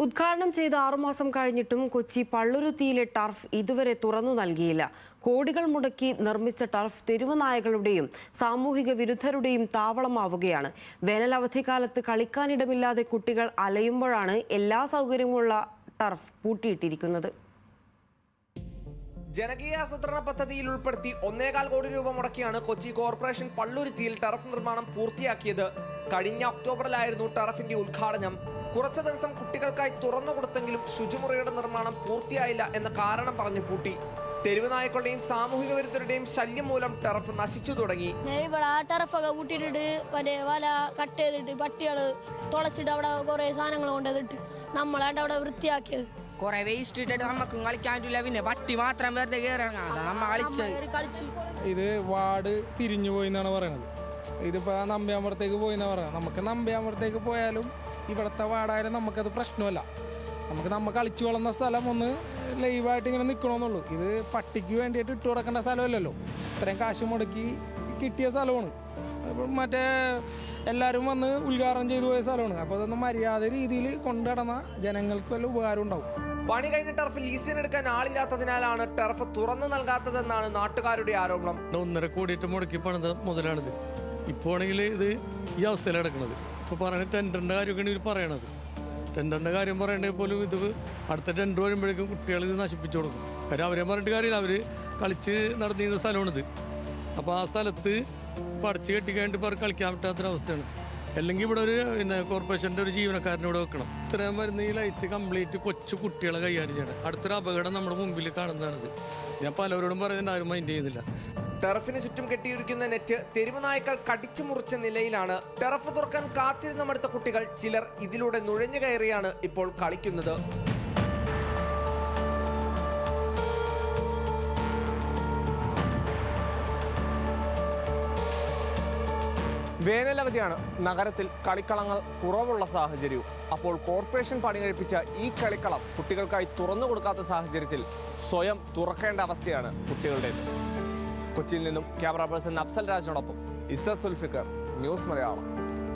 ഉദ്ഘാടനം ചെയ്ത് 6 മാസം കഴിഞ്ഞിട്ടും കൊച്ചി പള്ളുരുത്തിയിലെ ടർഫ് ഇതുവരെ തുറന്നു നൽകിയില്ല. കോടികൾ മുടക്കി നിർമ്മിച്ച ടർഫ് തെരുവ് നായകളുടെയും സാമൂഹിക വിരുദ്ധരുടെയും താവളമാവുകയാണ്. വേനൽ അവധിക്കാലത്ത് കളിക്കാനിടമില്ലാതെ കുട്ടികൾ അലയുമ്പോഴാണ് എല്ലാ സൗകര്യമുള്ള ടർഫ് പൂട്ടിയിട്ടിരിക്കുന്നത്. ജനകീയ ആസൂത്രണ പദ്ധതിയിൽ ഉൾപ്പെടുത്തി 1.25 കോടി രൂപ മുടക്കിയാണ് കൊച്ചി കോർപ്പറേഷൻ പള്ളുരുത്തിയിൽ ടർഫ് നിർമ്മാണം പൂർത്തിയാക്കിയത്. കഴിഞ്ഞ ഒക്ടോബറിലായിരുന്നു ടർഫിന്റെ ഉദ്ഘാടനം. കുറച്ചു ദിവസം കുട്ടികൾക്കായി തുറന്നു കൊടുത്തെങ്കിലും ശുചിമുറിയുടെ നിർമ്മാണം പൂർത്തിയായില്ല എന്ന കാരണം പറഞ്ഞു പൂട്ടി. തെരുവ് നായ്ക്കളുടെയും സാമൂഹിക വിരുദ്ധരുടെയും ശല്യം മൂലം ടർഫ് നശിച്ചു തുടങ്ങി. ടർഫൊക്കെ കൂട്ടിയിട്ടിട്ട് വല കട്ട് ചെയ്തിട്ട് പട്ടികള് തുളച്ചിട്ട് അവിടെ കുറെ സാധനങ്ങൾ കൊണ്ടുവന്നിട്ട് നമ്മളാണ്ട് അവിടെ വൃത്തിയാക്കിയത്. കുറെ വേസ്റ്റ് ഇട്ടിട്ട് നമുക്ക് കളിക്കാൻ പറ്റില്ല. പിന്നെ പട്ടി മാത്രം വെറുതെ കയറാണ് നമ്മ കളിച്ചു. ഇത് വാർഡ് തിരിഞ്ഞു പോയി എന്നാണ് പറയുന്നത്. ഇതിപ്പോ നമ്പ്യാമ്പുറത്തേക്ക് പോയി എന്നാ പറയുന്നത്. നമുക്ക് നമ്പ്യാമ്പുറത്തേക്ക് പോയാലും ഇവിടുത്തെ വാർഡായാലും നമുക്കത് പ്രശ്നമല്ല. നമ്മ കളിച്ചു വളർന്ന സ്ഥലം ഒന്ന് ലൈവായിട്ട് ഇങ്ങനെ നിൽക്കണമെന്നുള്ളൂ. ഇത് പട്ടിക്ക് വേണ്ടിയിട്ട് ഇട്ട് കൊടുക്കേണ്ട സ്ഥലമല്ലല്ലോ. ഇത്രയും കാശ് മുടക്കി കിട്ടിയ സ്ഥലമാണ്. മറ്റേ എല്ലാവരും വന്ന് ഉദ്ഘാടനം ചെയ്തു പോയ സ്ഥലമാണ്. അപ്പോൾ അതൊന്ന് മര്യാദ രീതിയിൽ കൊണ്ടുനടന്ന ജനങ്ങൾക്ക് വല്ല ഉപകാരം ഉണ്ടാവും. പണി കഴിഞ്ഞ ടർഫ് ലീസിനെടുക്കാൻ ആളില്ലാത്തതിനാലാണ് ടർഫ് തുറന്നു നൽകാത്തതെന്നാണ് നാട്ടുകാരുടെ ആരോപണം. 1.5 കോടി മുടക്കി പണിത മുതലാണിത്. ഇപ്പോൾ ആണെങ്കിൽ ഇത് ഈ അവസ്ഥയിലാണ് കിടക്കുന്നത്. ഇപ്പോൾ പറയുന്നത് ടെൻഡറിൻ്റെ കാര്യമൊക്കെയാണ് ഇവർ പറയണത്. ടെൻഡറിൻ്റെ കാര്യം പറയണമെങ്കിൽ പോലും ഇത് അടുത്ത ടെൻഡർ വരുമ്പോഴേക്കും കുട്ടികൾ ഇത് നശിപ്പിച്ചു കൊടുക്കും. കാര്യം അവരെ പറഞ്ഞിട്ട് കാര്യമില്ല. അവർ കളിച്ച് നടന്നിരുന്ന സ്ഥലമാണിത്. അപ്പോൾ ആ സ്ഥലത്ത് പടച്ച് കെട്ടിക്കഴിഞ്ഞിട്ട് ഇപ്പോൾ കളിക്കാൻ പറ്റാത്തൊരവസ്ഥയാണ്. അല്ലെങ്കിൽ ഇവിടെ ഒരു കോർപ്പറേഷൻ്റെ ഒരു ജീവനക്കാരനെ ഇവിടെ വെക്കണം. ഇത്രയും വരുന്ന ഈ ലൈറ്റ് കംപ്ലീറ്റ് കൊച്ചു കുട്ടികളെ കൈകാര്യം ചെയ്യണം. അടുത്തൊരു അപകടം നമ്മുടെ മുമ്പിൽ കാണുന്നതാണിത്. ഞാൻ പലരോടും പറയുന്നുണ്ട്, ആരും മൈൻഡ് ചെയ്യുന്നില്ല. ടർഫിന് ചുറ്റും കെട്ടിയിരിക്കുന്ന നെറ്റ് തെരുവ് നായ്ക്കൾ കടിച്ചു മുറിച്ച നിലയിലാണ്. ടർഫ് തുറക്കാൻ കാത്തിരുന്ന മടുത്ത കുട്ടികൾ ചിലർ ഇതിലൂടെ നുഴഞ്ഞു കയറിയാണ് ഇപ്പോൾ കളിക്കുന്നത്. വേനലവധിയാണ്. നഗരത്തിൽ കളിക്കളങ്ങൾ കുറവുള്ള സാഹചര്യവും. അപ്പോൾ കോർപ്പറേഷൻ പണി കഴിപ്പിച്ച ഈ കളിക്കളം കുട്ടികൾക്കായി തുറന്നു കൊടുക്കാത്ത സാഹചര്യത്തിൽ സ്വയം തുറക്കേണ്ട അവസ്ഥയാണ് കുട്ടികളുടേത്. കൊച്ചിയിൽ നിന്നും ക്യാമറ പേഴ്സൺ അഫ്സൽ രാജിനോടൊപ്പം ഇസ്സ സുൽഫിക്കർ, ന്യൂസ് മലയാളം.